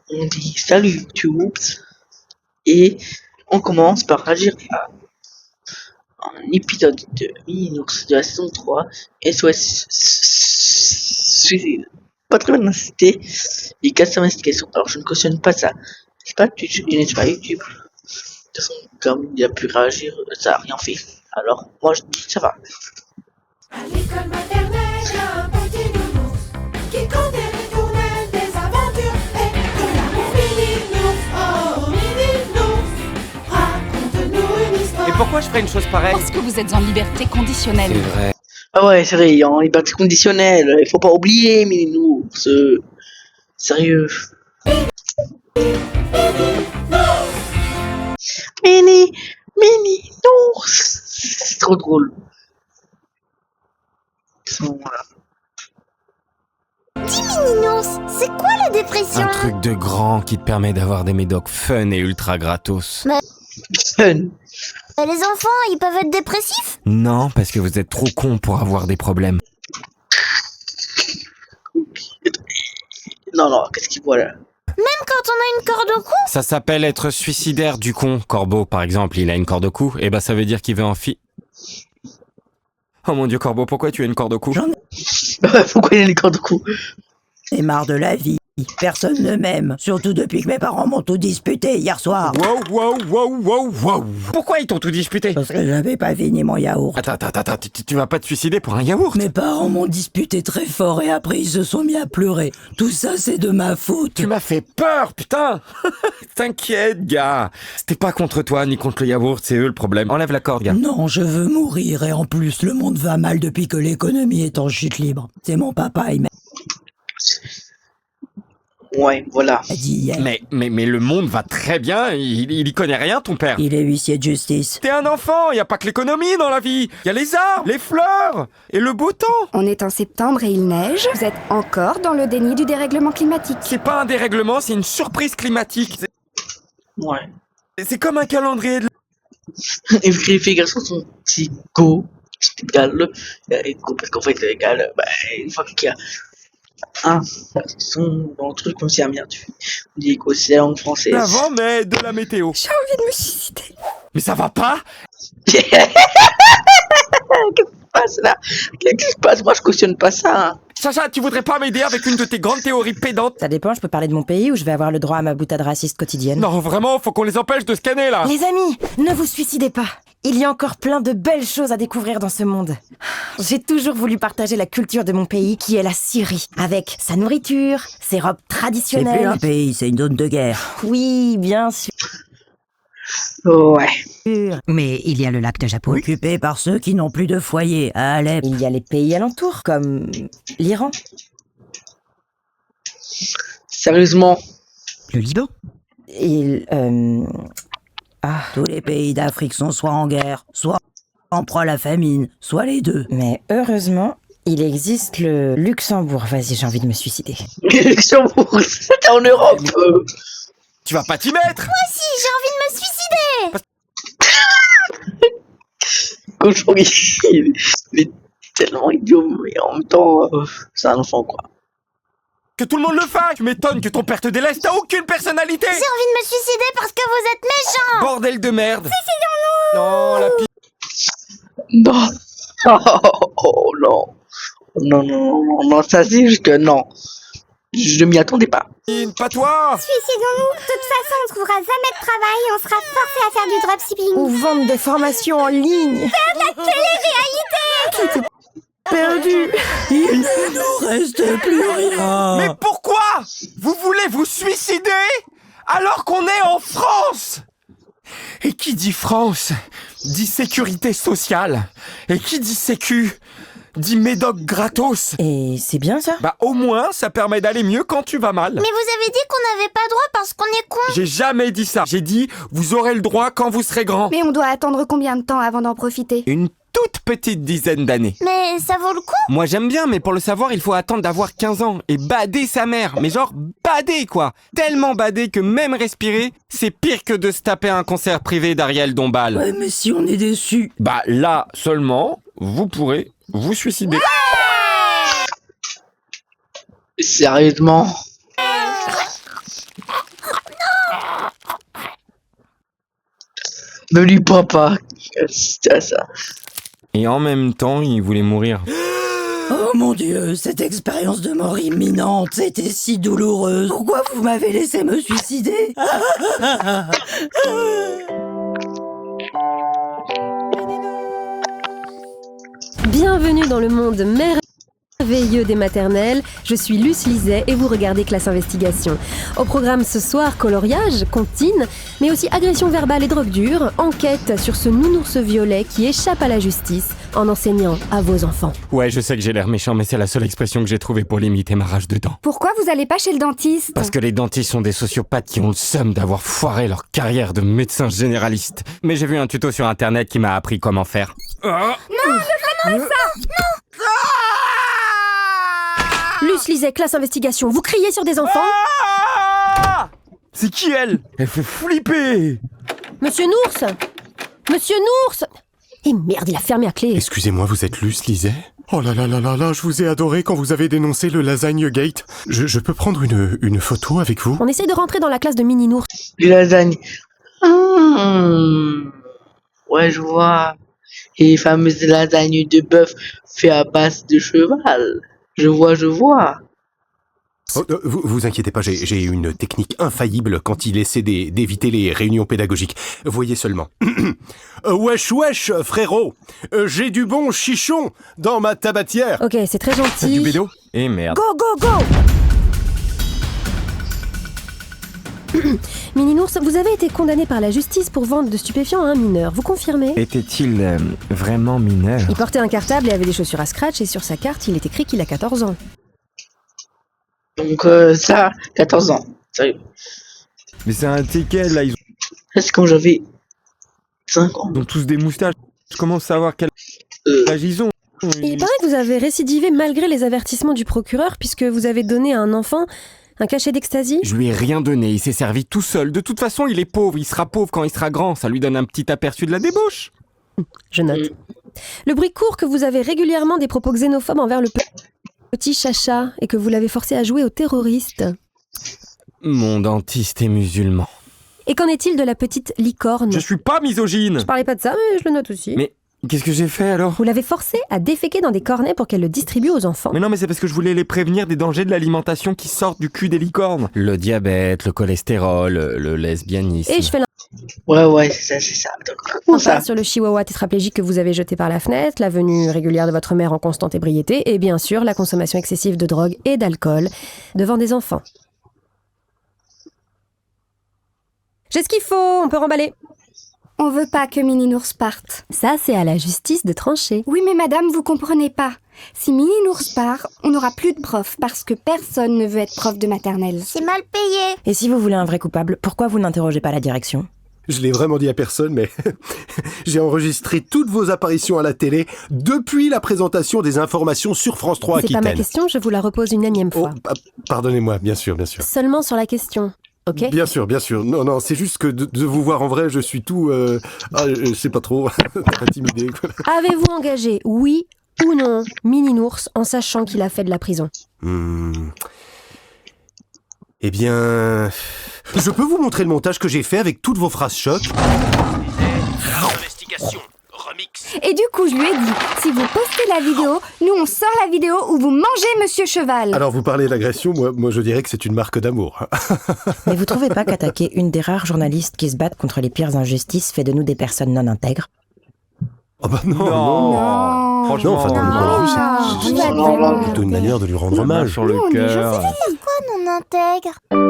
On dit salut YouTube et on commence par agir à un épisode de Mininours de la saison 3 SOS Suicide. Pas très bien incité et 4 investigations. Alors je ne cautionne pas ça. C'est pas tu n'es pas YouTube. De toute façon, comme il a pu réagir, ça a rien fait. Alors moi je dis ça va. À l'école maternelle, y a un petit nounours qui connaît les tournelles des aventures et de l'amour Mininours. Oh, Mininours, raconte-nous une histoire. Et pourquoi je ferais une chose pareille? Parce que vous êtes en liberté conditionnelle. C'est vrai. Ah ouais, c'est vrai, en liberté conditionnelle, il faut pas oublier Mininours. Sérieux. Mininours, c'est trop drôle. Voilà. Mininours, c'est quoi la dépression? Un truc de grand qui te permet d'avoir des médocs fun et ultra gratos. Fun. Les enfants, ils peuvent être dépressifs? Non, parce que vous êtes trop cons pour avoir des problèmes. Non, qu'est-ce qu'il voit là? Même quand on a une corde au cou? Ça s'appelle être suicidaire du con. Corbeau, par exemple, il a une corde au cou, et bah ça veut dire qu'il veut Oh mon dieu, Corbeau, pourquoi tu as une corde au cou? Pourquoi il a les cordes au cou? J'ai marre de la vie. Personne ne m'aime. Surtout depuis que mes parents m'ont tout disputé hier soir. Wow. Pourquoi ils t'ont tout disputé? Parce que j'avais pas fini mon yaourt. Attends, tu vas pas te suicider pour un yaourt? Mes parents m'ont disputé très fort et après ils se sont mis à pleurer. Tout ça c'est de ma faute. Tu m'as fait peur, putain. T'inquiète, gars. C'était pas contre toi ni contre le yaourt, c'est eux le problème. Enlève la corde, gars. Non, je veux mourir et en plus le monde va mal depuis que l'économie est en chute libre. C'est mon papa, il m'a Ouais, voilà. dit hier. Mais le monde va très bien, il y connaît rien, ton père. Il est huissier de justice. T'es un enfant, y a pas que l'économie dans la vie. Y a les arbres, les fleurs et le beau temps. On est en septembre et il neige. Vous êtes encore dans le déni du dérèglement climatique. C'est pas un dérèglement, c'est une surprise climatique. Ouais. C'est comme un calendrier de... Et vu que les filles et garçons sont égaux, c'est égal, parce qu'en fait, c'est égal, une fois qu'il y a un son dans le truc, on s'y a bien, on dit égaux, c'est la langue française. L'avant, mais de la météo. J'ai envie de me suicider. Mais ça va pas? Qu'est-ce qui se passe là? Qu'est-ce qui se passe? Moi, je cautionne pas ça. Hein. Sacha, tu voudrais pas m'aider avec une de tes grandes théories pédantes? Ça dépend, je peux parler de mon pays ou je vais avoir le droit à ma boutade raciste quotidienne. Non, vraiment, faut qu'on les empêche de scanner, là. Les amis, ne vous suicidez pas. Il y a encore plein de belles choses à découvrir dans ce monde. J'ai toujours voulu partager la culture de mon pays, qui est la Syrie, avec sa nourriture, ses robes C'est traditionnelles. plus un pays, c'est une zone de guerre. Oui, bien sûr. Ouais. Mais il y a le lac de Japoul. Occupé par ceux qui n'ont plus de foyer à Alep. Il y a les pays alentours, comme l'Iran, Sérieusement. le Liban. Tous les pays d'Afrique sont soit en guerre, soit en proie à la famine, soit les deux. Mais heureusement, il existe le Luxembourg. Vas-y, j'ai envie de me suicider. Luxembourg, c'était en Europe. Tu vas pas t'y mettre? Si, j'ai envie de me suicider! Cochon, il est tellement idiot, mais en même temps, c'est un enfant, quoi. Que tout le monde le fasse. Tu m'étonnes que ton père te délaisse, t'as aucune personnalité. J'ai envie de me suicider parce que vous êtes méchants! Bordel de merde. Suicidons-nous. Non, la pire. Non. Oh non. Non, ça c'est juste que non. Je ne m'y attendais pas. Pas toi. Suicidons-nous! De toute façon, on trouvera jamais de travail et on sera forcé à faire du dropshipping. Ou vendre des formations en ligne. Perdu. Il ne nous reste plus rien. Mais pourquoi vous voulez vous suicider alors qu'on est en France? Et qui dit France dit sécurité sociale. Et qui dit sécu dit médoc gratos. Et c'est bien ça? Bah au moins ça permet d'aller mieux quand tu vas mal. Mais vous avez dit qu'on n'avait pas droit parce qu'on est con. J'ai jamais dit ça. J'ai dit vous aurez le droit quand vous serez grand. Mais on doit attendre combien de temps avant d'en profiter? Une toute petite dizaine d'années. Mais ça vaut le coup? Moi j'aime bien, mais pour le savoir, il faut attendre d'avoir 15 ans et bader sa mère. Mais genre bader quoi. Tellement bader que même respirer, c'est pire que de se taper un concert privé d'Ariel Dombal. Ouais, mais si on est déçu. Bah là seulement, vous pourrez vous suicider. Sérieusement. Ne lui parle pas. C'était à ça. Et en même temps, il voulait mourir. Oh mon Dieu, cette expérience de mort imminente était si douloureuse. Pourquoi vous m'avez laissé me suicider? Bienvenue dans le monde merveilleux des maternelles. Je suis Luce Liset et vous regardez Classe Investigation. Au programme ce soir, coloriage, comptine, mais aussi agression verbale et drogue dure, enquête sur ce nounours violet qui échappe à la justice en enseignant à vos enfants. Ouais, je sais que j'ai l'air méchant, mais c'est la seule expression que j'ai trouvée pour limiter ma rage de dents. Pourquoi vous allez pas chez le dentiste? Parce que les dentistes sont des sociopathes qui ont le seum d'avoir foiré leur carrière de médecin généraliste. Mais j'ai vu un tuto sur internet qui m'a appris comment faire. Luce Liset, Classe Investigation, vous criez sur des enfants? Ah, c'est qui elle? Elle fait flipper. Monsieur Nours! Monsieur Nours! Et merde, il a fermé à clé. Excusez-moi, vous êtes Luce Liset? Oh là là là là là, je vous ai adoré quand vous avez dénoncé le Lasagne Gate. Je peux prendre une photo avec vous? On essaie de rentrer dans la classe de Mini Nours. Du lasagne. Ouais, je vois. Et les fameuses lasagnes de bœuf fait à base de cheval. Je vois. Oh, vous inquiétez pas, j'ai une technique infaillible quand il essaie d'éviter les réunions pédagogiques. Voyez seulement. Wesh wesh, frérot. J'ai du bon chichon dans ma tabatière. Ok, c'est très gentil. Du bédo? Et merde. Go, go, go! Mini Nours, vous avez été condamné par la justice pour vente de stupéfiants à un mineur. Vous confirmez? Était-il vraiment mineur? Il portait un cartable et avait des chaussures à scratch et sur sa carte, il est écrit qu'il a 14 ans. Donc ça, 14 ans. Sérieux. Mais c'est un TK, là, ils Ça, c'est quand j'avais 5 ans. ont tous des moustaches. Je commence à savoir quel âge ils ont. Il paraît que vous avez récidivé malgré les avertissements du procureur puisque vous avez donné à un enfant un cachet d'ecstasy. Je lui ai rien donné, il s'est servi tout seul. De toute façon, il est pauvre, il sera pauvre quand il sera grand. Ça lui donne un petit aperçu de la débauche. Je note. Le bruit court que vous avez régulièrement des propos xénophobes envers le petit Chacha et que vous l'avez forcé à jouer aux terroristes. Mon dentiste est musulman. Et qu'en est-il de la petite licorne? Je suis pas misogyne. Je parlais pas de ça, mais je le note aussi. Mais qu'est-ce que j'ai fait alors? Vous l'avez forcé à déféquer dans des cornets pour qu'elle le distribue aux enfants. Mais non, mais c'est parce que je voulais les prévenir des dangers de l'alimentation qui sortent du cul des licornes. Le diabète, le cholestérol, le lesbianisme. Et je fais Ouais, c'est ça. Donc, comment ça? sur le chihuahua tétraplégique que vous avez jeté par la fenêtre, la venue régulière de votre mère en constante ébriété, et bien sûr la consommation excessive de drogue et d'alcool devant des enfants. J'ai ce qu'il faut, on peut remballer. On veut pas que Mini Nours parte. Ça, c'est à la justice de trancher. Oui, mais madame, vous comprenez pas. Si Mini Nours part, on n'aura plus de profs parce que personne ne veut être prof de maternelle. C'est mal payé. Et si vous voulez un vrai coupable, pourquoi vous n'interrogez pas la direction? Je l'ai vraiment dit à personne, mais j'ai enregistré toutes vos apparitions à la télé depuis la présentation des informations sur France 3 C'est Aquitaine. pas ma question, je vous la repose une énième fois. Pardonnez-moi, bien sûr. Seulement sur la question, ok? Bien sûr. Non, c'est juste que de vous voir en vrai, je suis tout... je sais pas trop, intimidé. Quoi. Avez-vous engagé, oui ou non, Mini Nours en sachant qu'il a fait de la prison? Eh bien... Je peux vous montrer le montage que j'ai fait avec toutes vos phrases choc. Investigation, remix. Et du coup, je lui ai dit, si vous postez la vidéo, nous on sort la vidéo où vous mangez Monsieur Cheval. Alors vous parlez d'agression, moi je dirais que c'est une marque d'amour. Mais vous trouvez pas qu'attaquer une des rares journalistes qui se battent contre les pires injustices fait de nous des personnes non intègres? Oh bah non. Franchement, Non, enfin, dans le point de vue, c'est Non. plutôt une manière de lui rendre hommage. Sur le cœur. Pourquoi non intègre?